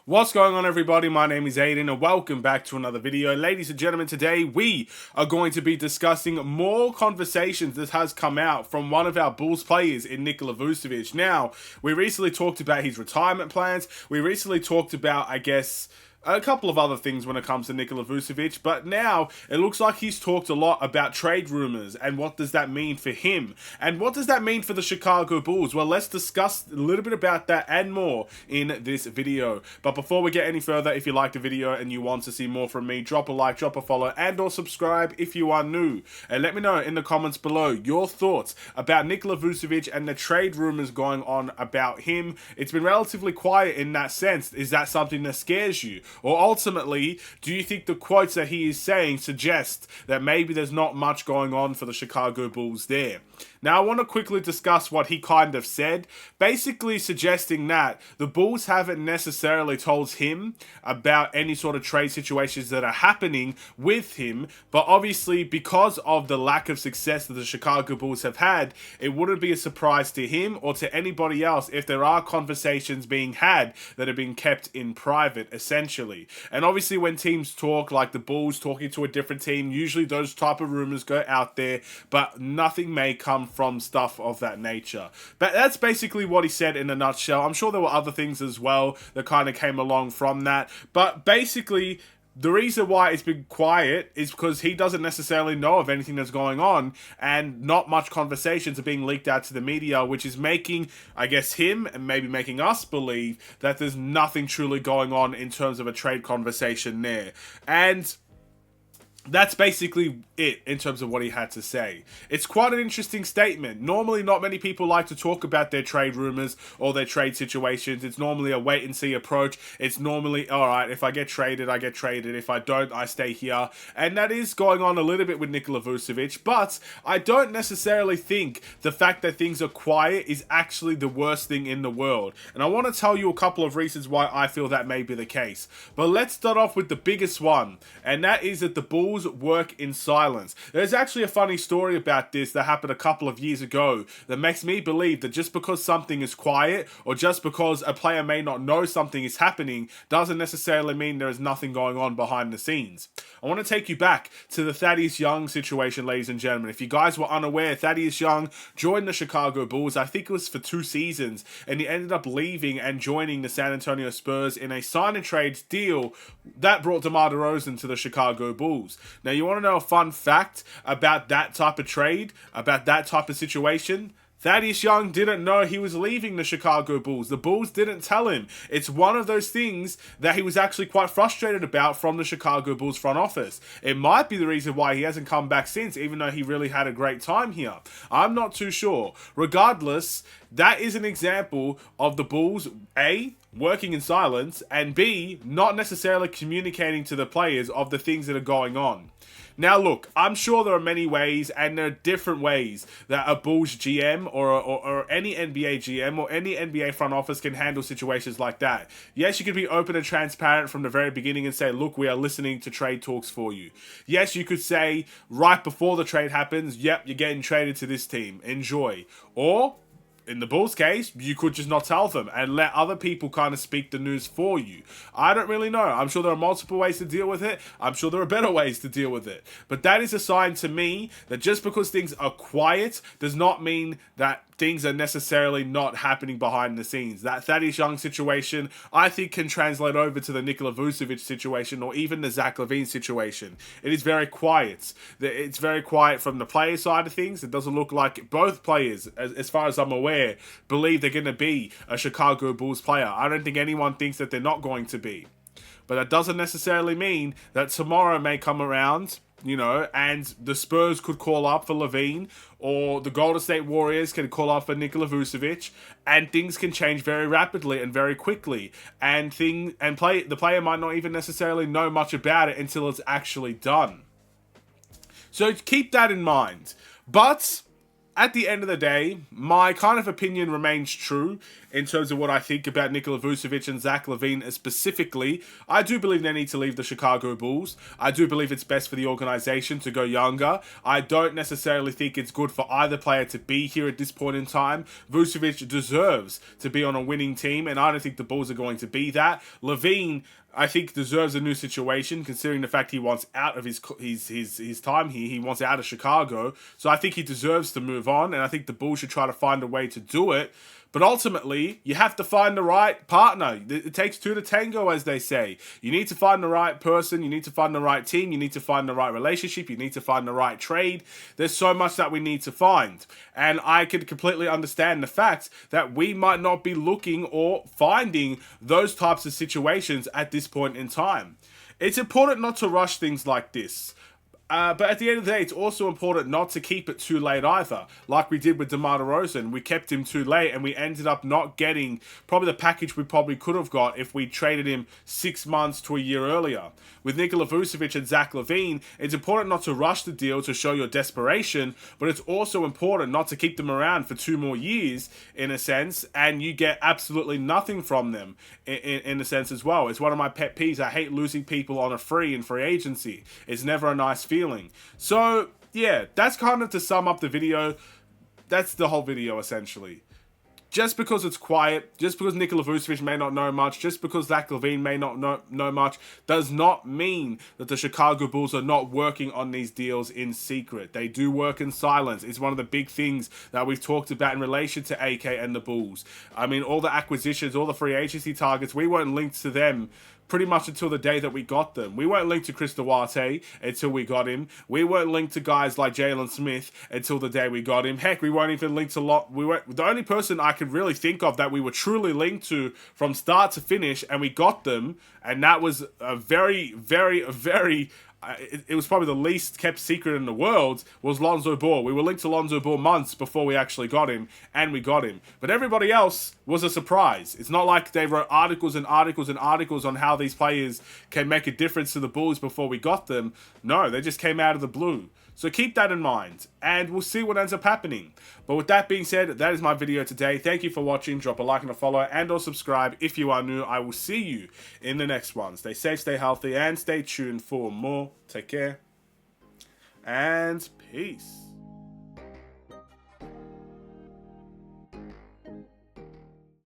What's going on, everybody? My name is Aiden and welcome back to another video. Ladies and gentlemen, today we are going to be discussing more conversations that has come out from one of our Bulls players in Nikola Vucevic. Now, we recently talked about his retirement plans. We recently talked about, a couple of other things when it comes to Nikola Vucevic, but now it looks like he's talked a lot about trade rumors and what does that mean for him and what does that mean for the Chicago Bulls. Well, let's discuss a little bit about that and more in this video. But before we get any further, if you liked the video and you want to see more from me, drop a like, drop a follow, and or subscribe if you are new. And let me know in the comments below your thoughts about Nikola Vucevic and the trade rumors going on about him. It's been relatively quiet in that sense. Is that something that scares you? Or ultimately, do you think the quotes that he is saying suggest that maybe there's not much going on for the Chicago Bulls there? Now, I want to quickly discuss what he kind of said, basically suggesting that the Bulls haven't necessarily told him about any sort of trade situations that are happening with him, but obviously because of the lack of success that the Chicago Bulls have had, it wouldn't be a surprise to him or to anybody else if there are conversations being had that are being kept in private, essentially. And obviously when teams talk, like the Bulls talking to a different team, usually those type of rumors go out there, but nothing may come from stuff of that nature. But that's basically what he said in a nutshell. I'm sure there were other things as well that kind of came along from that, but basically the reason why it's been quiet is because he doesn't necessarily know of anything that's going on, and not much conversations are being leaked out to the media, which is making, I guess, him and maybe making us believe that there's nothing truly going on in terms of a trade conversation there. And that's basically it in terms of what he had to say. It's quite an interesting statement. Normally, not many people like to talk about their trade rumors or their trade situations. It's normally a wait-and-see approach. It's normally, all right, if I get traded, I get traded. If I don't, I stay here. And that is going on a little bit with Nikola Vucevic, but I don't necessarily think the fact that things are quiet is actually the worst thing in the world. And I want to tell you a couple of reasons why I feel that may be the case. But let's start off with the biggest one, and that is that the Bulls work in silence. There's actually a funny story about this that happened a couple of years ago that makes me believe that just because something is quiet or just because a player may not know something is happening doesn't necessarily mean there is nothing going on behind the scenes. I want to take you back to the Thaddeus Young situation, ladies and gentlemen. If you guys were unaware, Thaddeus Young joined the Chicago Bulls, I think it was for 2 seasons, and he ended up leaving and joining the San Antonio Spurs in a sign and trade deal that brought DeMar DeRozan to the Chicago Bulls. Now, you want to know a fun fact about that type of trade, about that type of situation? Thaddeus Young didn't know he was leaving the Chicago Bulls. The Bulls didn't tell him. It's one of those things that he was actually quite frustrated about from the Chicago Bulls front office. It might be the reason why he hasn't come back since, even though he really had a great time here. I'm not too sure. Regardless, that is an example of the Bulls, A, working in silence, and B, not necessarily communicating to the players of the things that are going on. Now look, I'm sure there are many ways, and there are different ways that a Bulls GM or any NBA GM or any NBA front office can handle situations like that. Yes, you could be open and transparent from the very beginning and say, look, we are listening to trade talks for you. Yes, you could say right before the trade happens, yep, you're getting traded to this team. Enjoy. Or in the Bulls' case, you could just not tell them and let other people kind of speak the news for you. I don't really know. I'm sure there are multiple ways to deal with it. I'm sure there are better ways to deal with it. But that is a sign to me that just because things are quiet does not mean that things are necessarily not happening behind the scenes. That Thaddeus Young situation, I think, can translate over to the Nikola Vucevic situation or even the Zach LaVine situation. It is very quiet. It's very quiet from the player side of things. It doesn't look like both players, as far as I'm aware, believe they're going to be a Chicago Bulls player. I don't think anyone thinks that they're not going to be. But that doesn't necessarily mean that tomorrow may come around, and the Spurs could call up for LaVine, or the Golden State Warriors can call up for Nikola Vucevic, and things can change very rapidly and very quickly, and the player might not even necessarily know much about it until it's actually done. So keep that in mind. But at the end of the day, my kind of opinion remains true in terms of what I think about Nikola Vucevic and Zach LaVine specifically. I do believe they need to leave the Chicago Bulls. I do believe it's best for the organization to go younger. I don't necessarily think it's good for either player to be here at this point in time. Vucevic deserves to be on a winning team, and I don't think the Bulls are going to be that. LaVine, I think, deserves a new situation, considering the fact he wants out of his time here. He wants out of Chicago. So I think he deserves to move on, and I think the Bulls should try to find a way to do it. But ultimately, you have to find the right partner. It takes two to tango, as they say. You need to find the right person. You need to find the right team. You need to find the right relationship. You need to find the right trade. There's so much that we need to find. And I can completely understand the fact that we might not be looking or finding those types of situations at this point in time. It's important not to rush things like this. But at the end of the day, it's also important not to keep it too late either. Like we did with DeMar DeRozan. We kept him too late and we ended up not getting probably the package we probably could have got if we traded him 6 months to a year earlier. With Nikola Vucevic and Zach LaVine, it's important not to rush the deal to show your desperation, but it's also important not to keep them around for 2 more years, in a sense, and you get absolutely nothing from them, in a sense as well. It's one of my pet peeves. I hate losing people on a free in free agency. It's never a nice feeling. So, yeah, that's kind of to sum up the video. That's the whole video, essentially. Just because it's quiet, just because Nikola Vucevic may not know much, just because Zach LaVine may not know much, does not mean that the Chicago Bulls are not working on these deals in secret. They do work in silence. It's one of the big things that we've talked about in relation to AK and the Bulls. I mean, all the acquisitions, all the free agency targets, we weren't linked to them pretty much until the day that we got them. We weren't linked to Chris Duarte until we got him. We weren't linked to guys like Jalen Smith until the day we got him. Heck, we weren't even linked to the only person I could really think of that we were truly linked to from start to finish, and we got them, and that was a very, very, very it was probably the least kept secret in the world, was Lonzo Ball. We were linked to Lonzo Ball months before we actually got him, and we got him. But everybody else was a surprise. It's not like they wrote articles and articles and articles on how these players can make a difference to the Bulls before we got them. No, they just came out of the blue. So keep that in mind, and we'll see what ends up happening. But with that being said, that is my video today. Thank you for watching. Drop a like and a follow, and or subscribe if you are new. I will see you in the next one. Stay safe, stay healthy, and stay tuned for more. Take care, and peace.